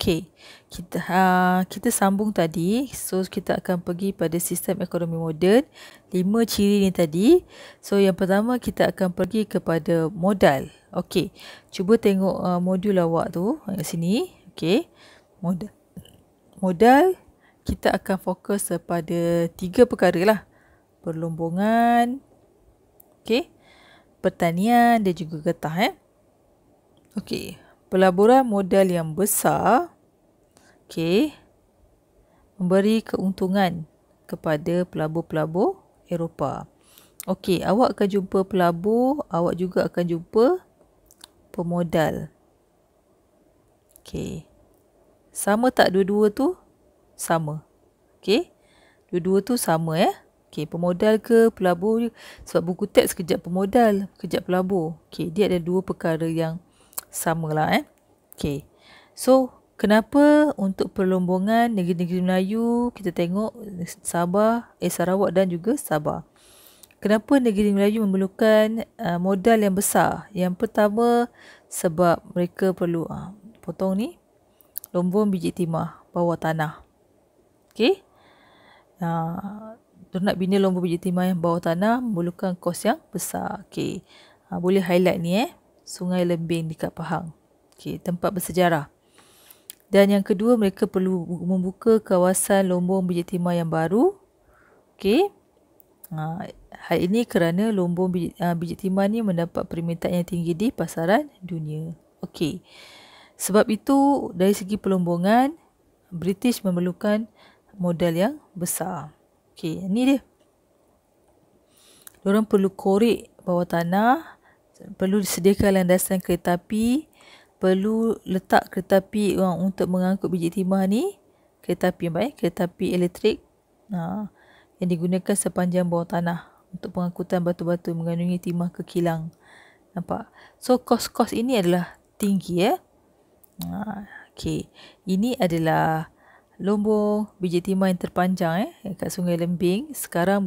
Okey, kita sambung tadi. So kita akan pergi pada sistem ekonomi moden. 5 ciri ni tadi. So yang pertama kita akan pergi kepada modal. Okey, cuba tengok modul awak tu kat sini. Okey, modal kita akan fokus kepada 3 perkara lah. Perlombongan, okey, pertanian dan juga getah. Okey, pelaburan modal yang besar, okey, memberi keuntungan kepada pelabur-pelabur Eropah. Okey, awak akan jumpa pelabur, awak juga akan jumpa pemodal. Okey, sama tak dua-dua tu? Sama. Okey, dua-dua tu sama Okey, pemodal ke pelabur? Sebab buku teks kejap pemodal, kejap pelabur. Okey, dia ada dua perkara yang sama lah Okey. So, kenapa untuk perlombongan negeri-negeri Melayu kita tengok Sabah, Sarawak dan juga Sabah. Kenapa negeri Melayu memerlukan modal yang besar? Yang pertama, sebab mereka perlu potong ni lombong biji timah bawah tanah. Okey. Nak bina lombong biji timah yang bawah tanah memerlukan kos yang besar. Okey. Boleh highlight ni Sungai Lembing dekat Pahang. Okey, tempat bersejarah. Dan yang kedua, mereka perlu membuka kawasan lombong biji timah yang baru. Okey. Hal ini kerana lombong biji timah ni mendapat permintaan yang tinggi di pasaran dunia. Okey. Sebab itu, dari segi perlombongan, British memerlukan modal yang besar. Okey, ni dia. Diorang perlu korek bawah tanah, perlu disediakan landasan kereta api, perlu letak kereta api untuk mengangkut biji timah ni, kereta api yang baik, kereta api elektrik yang digunakan sepanjang bawah tanah untuk pengangkutan batu-batu mengandungi timah ke kilang. Nampak? So, kos-kos ini adalah tinggi Okey, ini adalah lombong biji timah yang terpanjang kat Sungai Lembing. Sekarang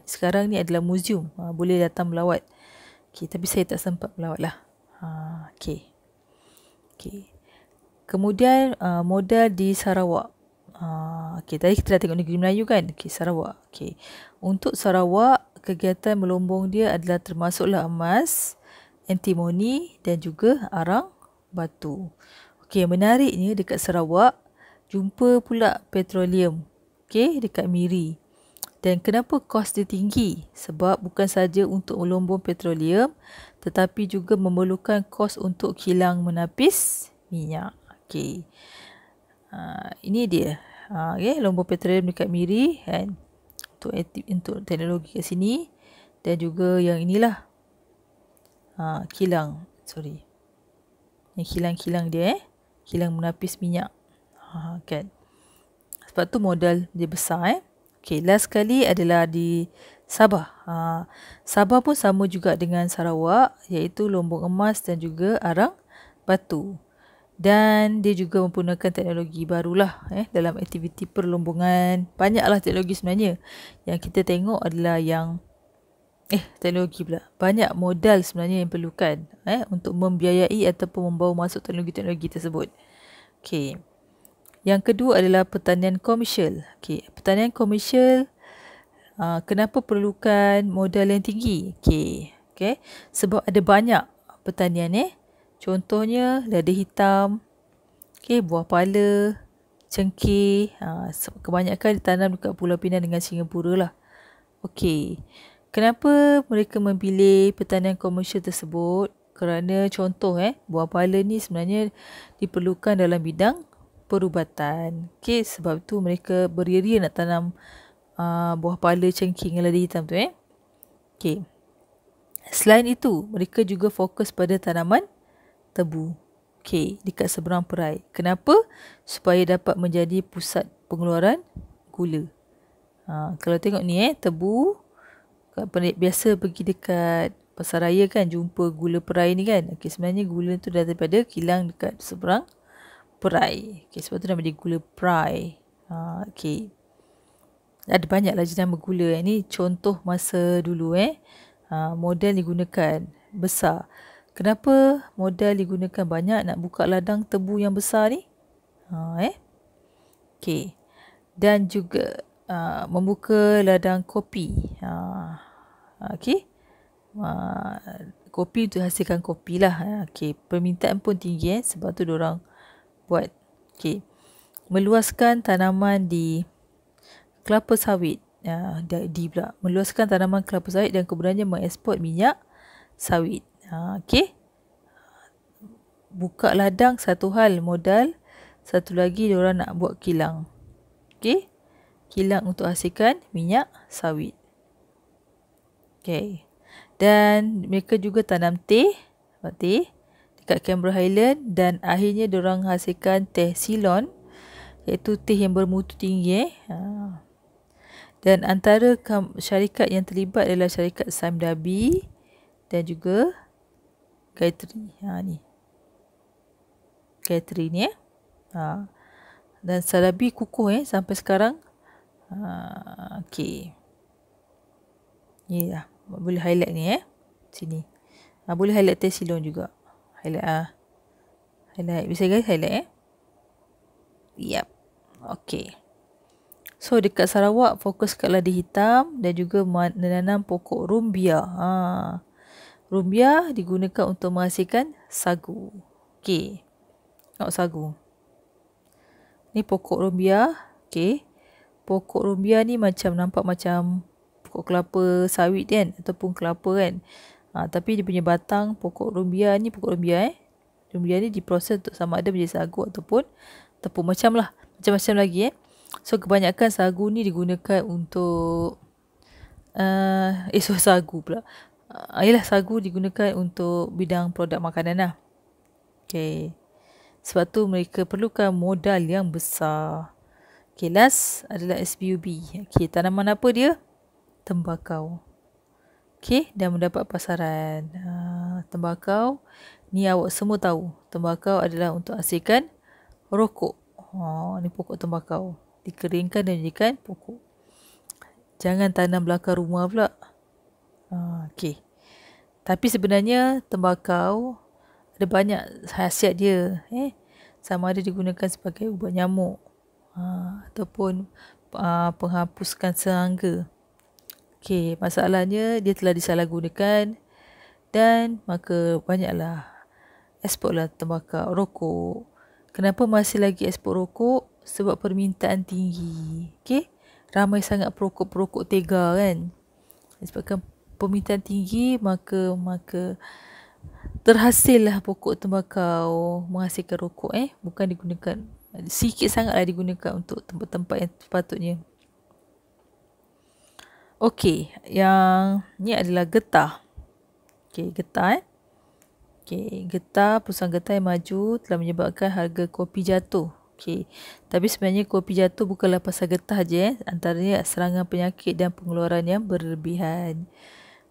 sekarang ni adalah muzium. Boleh datang melawat. Okey, tapi saya tak sempat melawat lah. Okey. Kemudian modal di Sarawak. Okey, tadi kita dah tengok negeri Melayu kan? Okey, Sarawak. Okey. Untuk Sarawak, kegiatan melombong dia adalah termasuklah emas, antimoni dan juga arang batu. Okey, menariknya dekat Sarawak jumpa pula petroleum. Okey, dekat Miri. Dan kenapa kos dia tinggi? Sebab bukan saja untuk melombong petroleum, tetapi juga memerlukan kos untuk kilang menapis minyak. Okey. Ini dia. Lombong petroleum dekat Miri kan. Untuk teknologi kat sini. Dan juga yang inilah. Kilang. Sorry. Yang kilang-kilang dia kilang menapis minyak. Kan. Sebab tu modal dia besar Okey, last sekali adalah di Sabah. Sabah pun sama juga dengan Sarawak, iaitu lombong emas dan juga arang batu. Dan dia juga menggunakan teknologi barulah dalam aktiviti perlombongan. Banyaklah teknologi sebenarnya. Yang kita tengok adalah yang teknologi pula. Banyak modal sebenarnya yang perlukan untuk membiayai ataupun membawa masuk teknologi-teknologi tersebut. Okey. Yang kedua adalah pertanian komersial. Okey, pertanian komersial kenapa perlukan modal yang tinggi? Okey. Sebab ada banyak pertanian Contohnya lada hitam, buah pala, cengkeh, kebanyakan ditanam dekat Pulau Pinang dengan Singapura lah. Okey. Kenapa mereka memilih pertanian komersial tersebut? Kerana contoh buah pala ni sebenarnya diperlukan dalam bidang perubatan. Okey, sebab tu mereka beria-ria nak tanam buah pala, cengkeh dengan lada hitam tu Okey. Selain itu, mereka juga fokus pada tanaman tebu. Okey, dekat seberang perai. Kenapa? Supaya dapat menjadi pusat pengeluaran gula. Kalau tengok ni tebu, biasa pergi dekat pasaraya kan, jumpa gula perai ni kan. Okey, sebenarnya gula tu daripada kilang dekat seberang perai. Okey, sebab tu nama dia gula perai. Okey. Ada banyaklah jenama gula ni contoh masa dulu modal digunakan besar. Kenapa modal digunakan banyak nak buka ladang tebu yang besar ni? Okey. Dan juga membuka ladang kopi. Okey. Kopi untuk hasilkan kopi lah. Okey. Permintaan pun tinggi sebab tu diorang buat. Okey. Meluaskan tanaman di kelapa sawit. Pula. Meluaskan tanaman kelapa sawit dan kemudiannya mengeksport minyak sawit. Okey. Buka ladang satu hal, modal. Satu lagi diorang nak buat kilang. Okey. Kilang untuk hasilkan minyak sawit. Okey. Dan mereka juga tanam teh dekat Canberra Highland dan akhirnya diorang hasilkan teh Ceylon, iaitu teh yang bermutu tinggi. Dan antara syarikat yang terlibat adalah syarikat Sime Darby dan juga Gayatri. Ni. Gayatri ni dan Sarabi kukuh sampai sekarang. Okey. Ni lah. Boleh highlight ni sini. Boleh highlight teh Ceylon juga. Highlight highlight. Bisa guys highlight Yap. Okey. So dekat Sarawak fokus kat ladi hitam dan juga menanam pokok rumbia. Rumbia digunakan untuk menghasilkan sagu. Okey. Tengok sagu. Ni pokok rumbia. Okey. Pokok rumbia ni nampak macam pokok kelapa sawit kan ataupun kelapa kan. Tapi dia punya batang pokok rumbia ni Rumbia ni diproses untuk sama ada menjadi sagu ataupun tepung macam-macam lagi So kebanyakan sagu ni digunakan untuk sagu pula. Sagu digunakan untuk bidang produk makanan lah. Okey. Sebab tu mereka perlukan modal yang besar. Okey, last adalah SBUB. Okey, tanaman apa dia? Tembakau. Okey, dan mendapat pasaran. Tembakau ni awak semua tahu. Tembakau adalah untuk hasilkan rokok. Ni pokok tembakau. Dikeringkan dan dijadikan pokok. Jangan tanam belakang rumah pula. Okey. Tapi sebenarnya tembakau ada banyak khasiat dia. Sama ada digunakan sebagai ubat nyamuk. Ataupun penghapuskan serangga. Okey, masalahnya dia telah disalahgunakan dan maka banyaklah eksporlah tembakau, rokok. Kenapa masih lagi ekspor rokok? Sebab permintaan tinggi. Okey, ramai sangat perokok-perokok tega kan. Disebabkan permintaan tinggi maka terhasillah pokok tembakau menghasilkan rokok bukan digunakan sikit sangatlah digunakan untuk tempat-tempat yang sepatutnya. Okey, yang ni adalah getah. Okey, getah Okey, perusahaan getah yang maju telah menyebabkan harga kopi jatuh. Okey, tapi sebenarnya kopi jatuh bukanlah pasal getah je antaranya serangan penyakit dan pengeluaran yang berlebihan.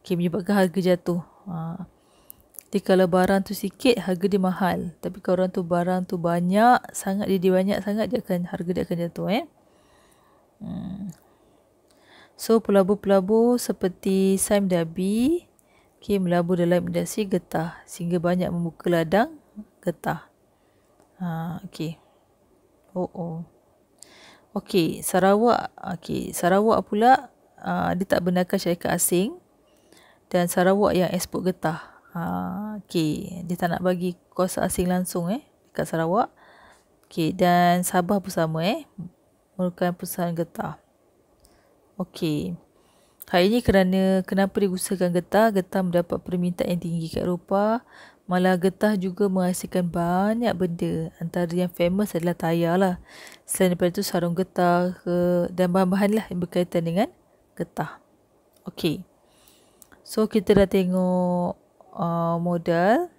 Okey, menyebabkan harga jatuh. Jadi kalau barang tu sikit, harga dia mahal. Tapi kalau barang tu banyak sangat, harga dia akan jatuh. So, pelabur-pelabur seperti Sime Darby melabur dalam industri getah sehingga banyak membuka ladang getah. Okey. Okey, Sarawak. Okey, Sarawak pula dia tak benarkan syarikat asing dan Sarawak yang ekspor getah. Okey, dia tak nak bagi kuasa asing langsung dekat Sarawak. Okey, dan Sabah pun sama merupakan perusahaan getah. Okey. Hal ini kenapa digunakan getah? Getah mendapat permintaan yang tinggi kat Eropah. Malah getah juga menghasilkan banyak benda. Antara yang famous adalah tayar lah. Selain daripada itu sarung getah dan bahan-bahan lah yang berkaitan dengan getah. Okey. So kita dah tengok modal.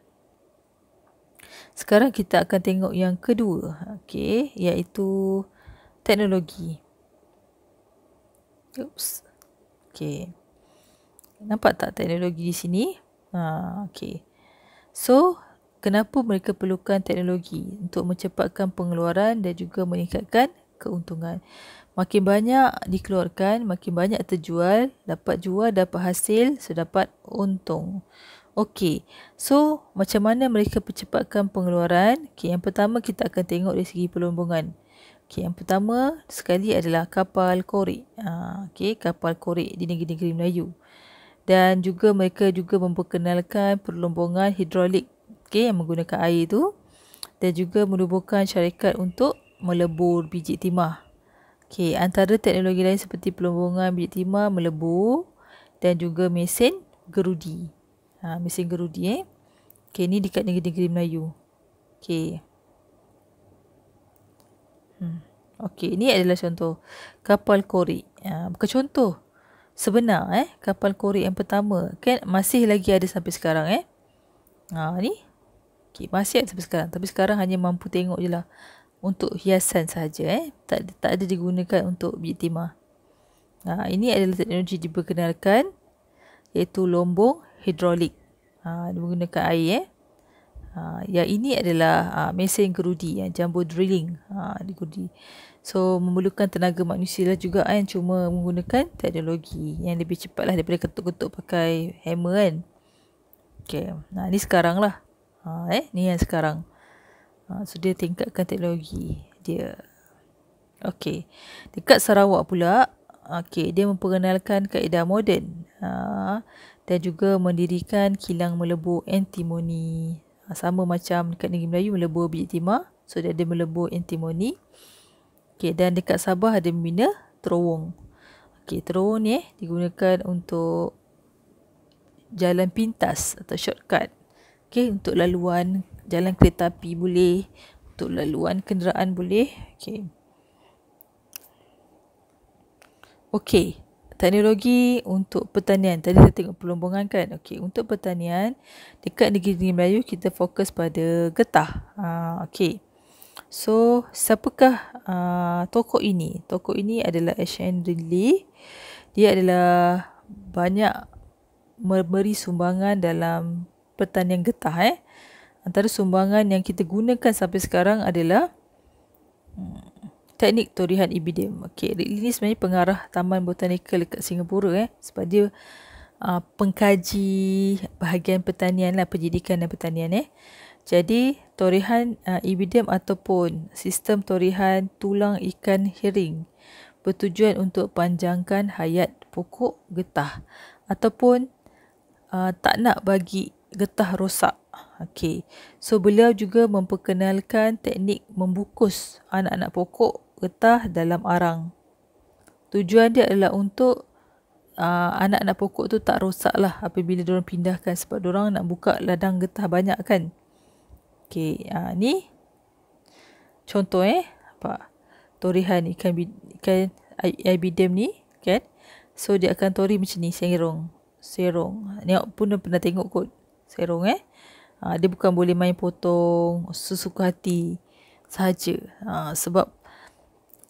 Sekarang kita akan tengok yang kedua. Okey, iaitu teknologi. Okey. Nampak tak teknologi di sini? Okey. So, kenapa mereka perlukan teknologi? Untuk mencepatkan pengeluaran dan juga meningkatkan keuntungan. Makin banyak dikeluarkan, makin banyak terjual, dapat hasil, so dapat untung. Okey, so macam mana mereka percepatkan pengeluaran? Okey, yang pertama kita akan tengok dari segi pelombongan. Okey, yang pertama sekali adalah kapal korek. Okey, kapal korek di negeri-negeri Melayu. Dan juga mereka juga memperkenalkan perlombongan hidrolik, okey, yang menggunakan air tu, dan juga menubuhkan syarikat untuk melebur biji timah. Okey, antara teknologi lain seperti pelombongan biji timah, melebur dan juga mesin gerudi. Mesin gerudi Okey, ni dekat negeri-negeri Melayu. Okey. Okey, ni adalah contoh kapal korek. Bukan contoh. Sebenar kapal korek yang pertama kan masih lagi ada sampai sekarang ni. Okey, masih ada sampai sekarang. Tapi sekarang hanya mampu tengok je lah. Untuk hiasan saja Tak ada digunakan untuk biji timah. Ini adalah teknologi diperkenalkan, iaitu lombong hidrolik. Menggunakan air yang ini adalah mesin gerudi, jumbo drilling gerudi. So memerlukan tenaga manusia lah juga cuma menggunakan teknologi yang lebih cepat lah daripada ketuk-ketuk pakai hammer kan. Okay. Ni sekarang lah. Ni yang sekarang. So dia tingkatkan teknologi dia. Okay. Dekat Sarawak pula, okay, dia memperkenalkan kaedah moden dan juga mendirikan kilang melebur antimoni. Sama macam dekat negeri Melayu melebur biji timah. So dia ada melebur antimoni. Okay, dan dekat Sabah ada membina terowong. Okay, terowong ni digunakan untuk jalan pintas atau shortcut. Okay, untuk laluan jalan kereta api boleh, untuk laluan kenderaan boleh. Okey, teknologi untuk pertanian. Tadi kita tengok pelombongan kan. Okey, untuk pertanian dekat negeri Melayu kita fokus pada getah. Okey. So, siapakah tokoh ini? Tokoh ini adalah H.N. Ridley. Dia adalah banyak memberi sumbangan dalam pertanian getah. Antara sumbangan yang kita gunakan sampai sekarang adalah teknik torihan ibidem. Okey, Ridley ni sebenarnya pengarah Taman Botanikal dekat Singapura sebab dia pengkaji bahagian pertanian lah, pendidikan dan pertanian Jadi, torihan ibidem ataupun sistem torihan tulang ikan hiring bertujuan untuk panjangkan hayat pokok getah ataupun tak nak bagi getah rosak. Okey. So beliau juga memperkenalkan teknik membungkus anak-anak pokok getah dalam arang. Tujuan dia adalah untuk anak-anak pokok tu tak rosak lah apabila diorang pindahkan, sebab diorang nak buka ladang getah banyak kan. Okey, ni contoh torihan ikan ibidem ni kan. So dia akan tori macam ni, serong. Ni pun dah pernah tengok kot serong dia bukan boleh main potong sesuka hati sahaja. Sebab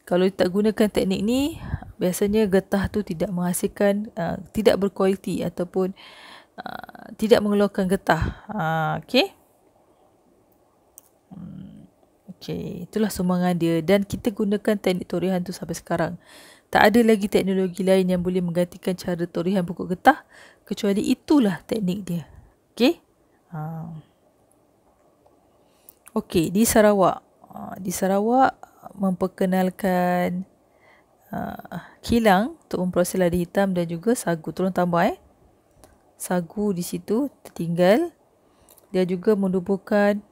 kalau tak gunakan teknik ni, biasanya getah tu tidak menghasilkan, tidak berkualiti ataupun tidak mengeluarkan getah. Okey. Okey, itulah sumbangan dia dan kita gunakan teknik torihan tu sampai sekarang. Tak ada lagi teknologi lain yang boleh menggantikan cara torihan pokok getah kecuali itulah teknik dia. Okey. Okey, di Sarawak. Di Sarawak memperkenalkan kilang untuk memproses lada hitam dan juga sagu. Tolong tambah sagu di situ tertinggal. Dia juga menubuhkan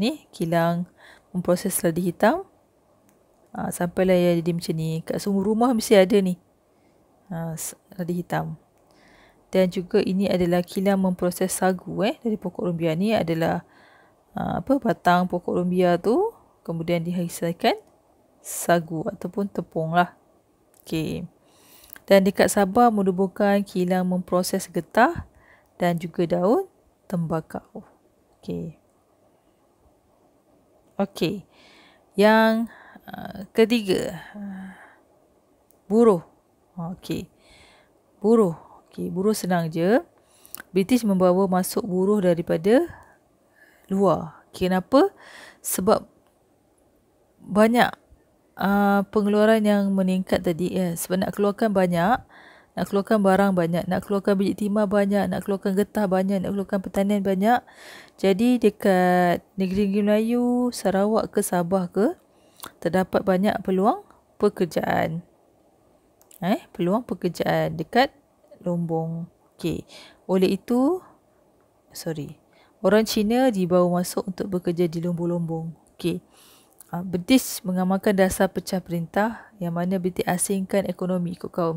ni kilang memproses lada hitam. Sampailah jadi macam ni. Kat semua rumah mesti ada ni lada hitam. Dan juga ini adalah kilang memproses sagu dari pokok rumbia. Ni adalah batang pokok rumbia tu kemudian dihasilkan sagu ataupun tepung lah. Okey. Dan dekat Sabah menubuhkan kilang memproses getah dan juga daun tembakau. Okey. Okey. Yang ketiga, buruh. Okey. Buruh. Okey, buruh senang je. British membawa masuk buruh daripada luar. Kenapa? Sebab banyak pengeluaran yang meningkat tadi. Sebab nak keluarkan banyak, nak keluarkan barang banyak, nak keluarkan biji timah banyak, nak keluarkan getah banyak, nak keluarkan pertanian banyak. Jadi dekat negeri Melayu, Sarawak ke Sabah ke, terdapat banyak peluang pekerjaan. Peluang pekerjaan dekat Lombong. Okey. Oleh itu, orang Cina dibawa masuk untuk bekerja di Lombong-Lombong. Okey. British mengamalkan dasar pecah perintah yang mana British asingkan ekonomi ikut kaum.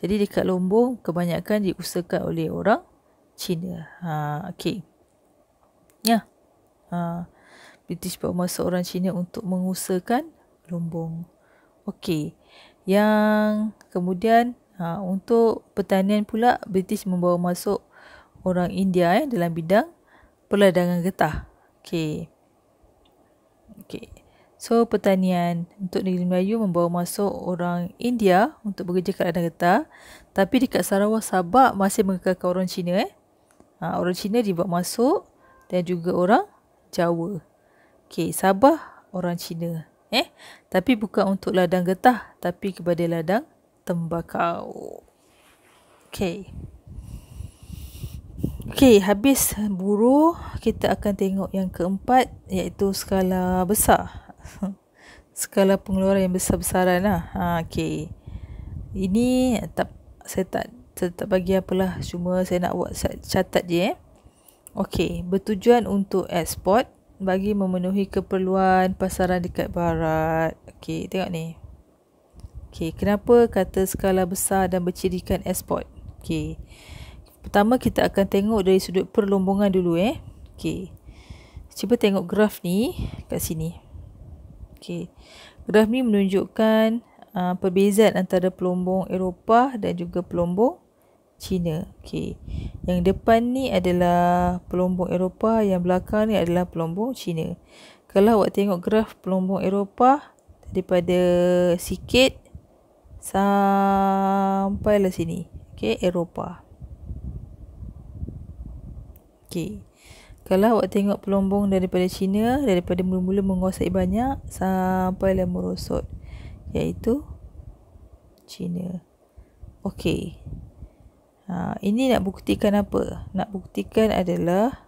Jadi dekat Lombong kebanyakan diusahakan oleh orang Cina. Okey. Ya. British bawa masuk orang Cina untuk mengusahakan Lombong. Okey. Yang kemudian untuk pertanian pula British membawa masuk orang India dalam bidang perladangan getah. Okey. So pertanian untuk negeri Melayu membawa masuk orang India untuk bekerja kat ladang getah, tapi dekat Sarawak Sabah masih mengekalkan orang Cina. Orang Cina dibawa masuk dan juga orang Jawa. Okey, Sabah orang Cina. Tapi bukan untuk ladang getah, tapi kepada ladang tembakau. Okey, habis buruh, kita akan tengok yang keempat, iaitu skala besar. Skala pengeluaran yang besar-besaran lah. Okey. Ini saya tak bagi apalah, cuma saya nak buat catat je. Okey, bertujuan untuk ekspor bagi memenuhi keperluan pasaran dekat barat. Okey, tengok ni. Okey, kenapa kata skala besar dan bercirikan ekspor? Okey. Pertama kita akan tengok dari sudut perlombongan dulu. Okey. Cuba tengok graf ni kat sini. Okey. Graf ni menunjukkan perbezaan antara pelombong Eropah dan juga pelombong China. Okey. Yang depan ni adalah pelombong Eropah, yang belakang ni adalah pelombong China. Kalau awak tengok graf pelombong Eropah daripada sikit sampailah sini. Okey, Eropah. Okey. Kalau awak tengok pelombong daripada China, daripada mula-mula menguasai banyak sampailah merosot, iaitu China. Okey. Ini nak buktikan apa? Nak buktikan adalah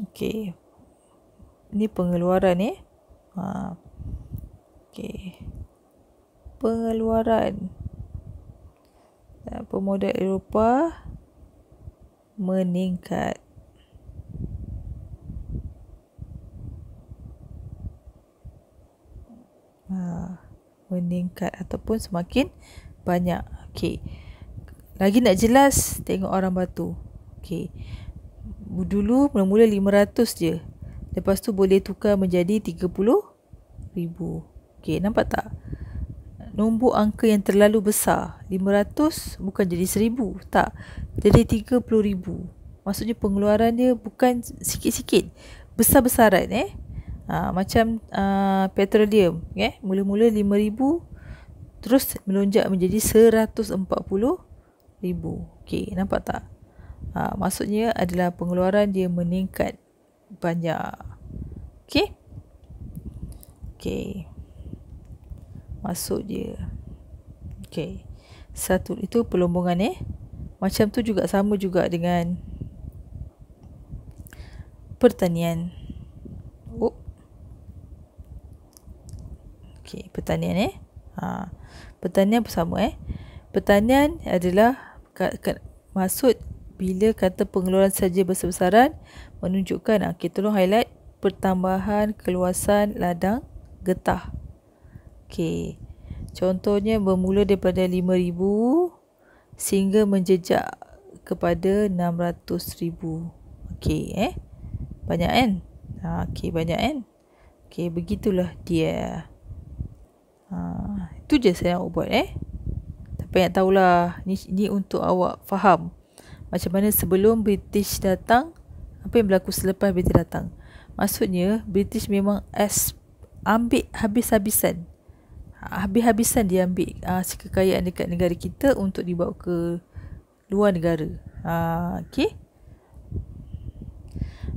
okey. Ini pengeluaran okey. Pengeluaran pemodal Eropah meningkat. Meningkat ataupun semakin banyak. Okey. Lagi nak jelas, tengok Orang Batu. Okey. Dulu mula-mula 500 je. Lepas tu boleh tukar menjadi 30,000. Okey, nampak tak? Nombor angka yang terlalu besar. 500 bukan jadi 1,000. Tak. Jadi 30,000. Maksudnya pengeluaran dia bukan sikit-sikit. Besar-besaran. Macam petroleum. Mula-mula 5,000. Terus melonjak menjadi 140,000. Okey, nampak tak? Maksudnya adalah pengeluaran dia meningkat banyak. Okey? Okey. Maksud dia. Okey. Satu, itu pelombongan. Macam tu juga, sama juga dengan pertanian. Okey, pertanian. Pertanian pun sama. Pertanian adalah maksud bila kata pengeluaran saja besar-besaran menunjukkan, tolong highlight pertambahan keluasan ladang getah. Okey. Contohnya bermula daripada 5,000 sehingga menjejak kepada 600,000. Okey, banyak kan? Okey, banyak kan? Okey, begitulah dia. Itu je saya nak buat. Tak payah tahulah. Ni untuk awak faham macam mana sebelum British datang, apa yang berlaku selepas British datang. Maksudnya British memang ambil habis-habisan. Habis-habisan dia ambil kekayaan dekat negara kita untuk dibawa ke luar negara. Okey.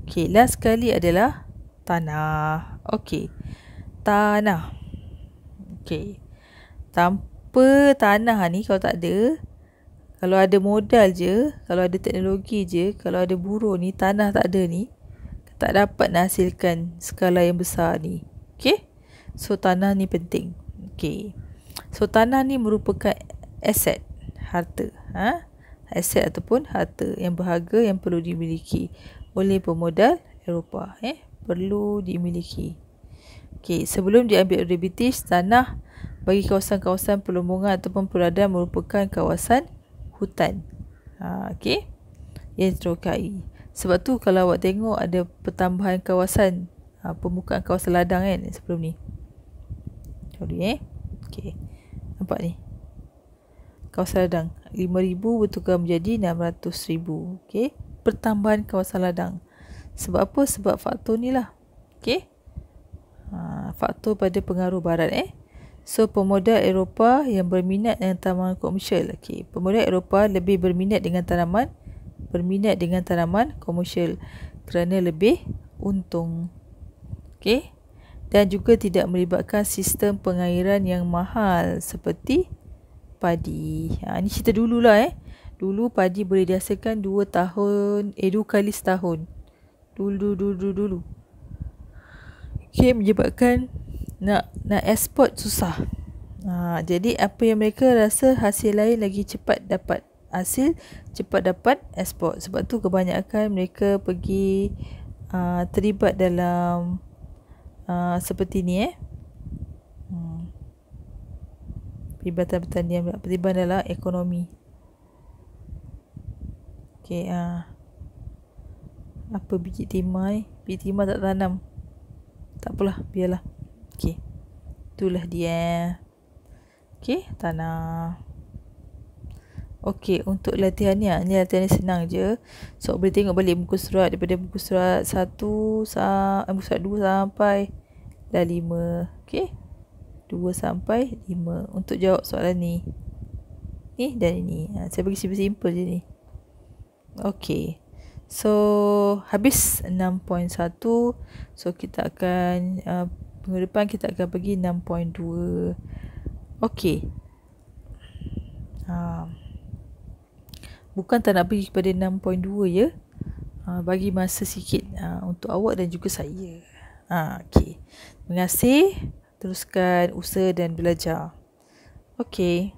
Okey, last sekali adalah tanah. Okey. tanah. Okey. Tanpa tanah ni, kalau tak ada, kalau ada modal je, kalau ada teknologi je, kalau ada buruh ni, tanah tak ada ni, tak dapat nak hasilkan skala yang besar ni. Okey. So tanah ni penting. Okey. So tanah ni merupakan aset, harta. Aset ataupun harta yang berharga yang perlu dimiliki oleh pemodal Eropah. Perlu dimiliki. Okey, sebelum diambil oleh British, tanah bagi kawasan-kawasan perlombongan ataupun peradaban merupakan kawasan hutan. Okey. Yang terokai. Sebab tu kalau awak tengok ada pertambahan kawasan, pembukaan kawasan ladang kan sebelum ni. Sorry Okey. Nampak ni. Kawasan ladang 5,000 bertukar menjadi 600,000. Okey. Pertambahan kawasan ladang. Sebab apa? Sebab faktor ni lah. Okey. Faktor pada pengaruh barat So pemodal Eropah yang berminat dengan tanaman komersial. Okey, pemodal Eropah lebih berminat dengan tanaman komersial kerana lebih untung. Okey. Dan juga tidak melibatkan sistem pengairan yang mahal seperti padi. Ini cerita dululah Dulu padi boleh dihasilkan 2 kali setahun. Dulu. Okey, menyebabkan nak eksport susah. Jadi apa yang mereka rasa hasil lain lagi cepat dapat eksport. Sebab tu kebanyakan mereka pergi terlibat dalam seperti ni peribatan pertanian, terlibat dalam ekonomi. Okey, apa biji timah biji timah tak tanam. Tak apalah, biarlah. Okey. Itulah dia. Okey, tanah. Okey, untuk latihan ni, latihan ni senang je. So, boleh tengok balik muka surat daripada muka surat 2 sampai 5. Okey. 2 sampai 5 untuk jawab soalan ni. Ni dan ini. Saya bagi simple je ni. Okey. So, habis 6.1. So, kita akan minggu depan kita akan pergi 6.2. Okey. Bukan tak nak pergi kepada 6.2 ya. Bagi masa sikit untuk awak dan juga saya. Okey. Terima kasih. Teruskan usaha dan belajar. Okey.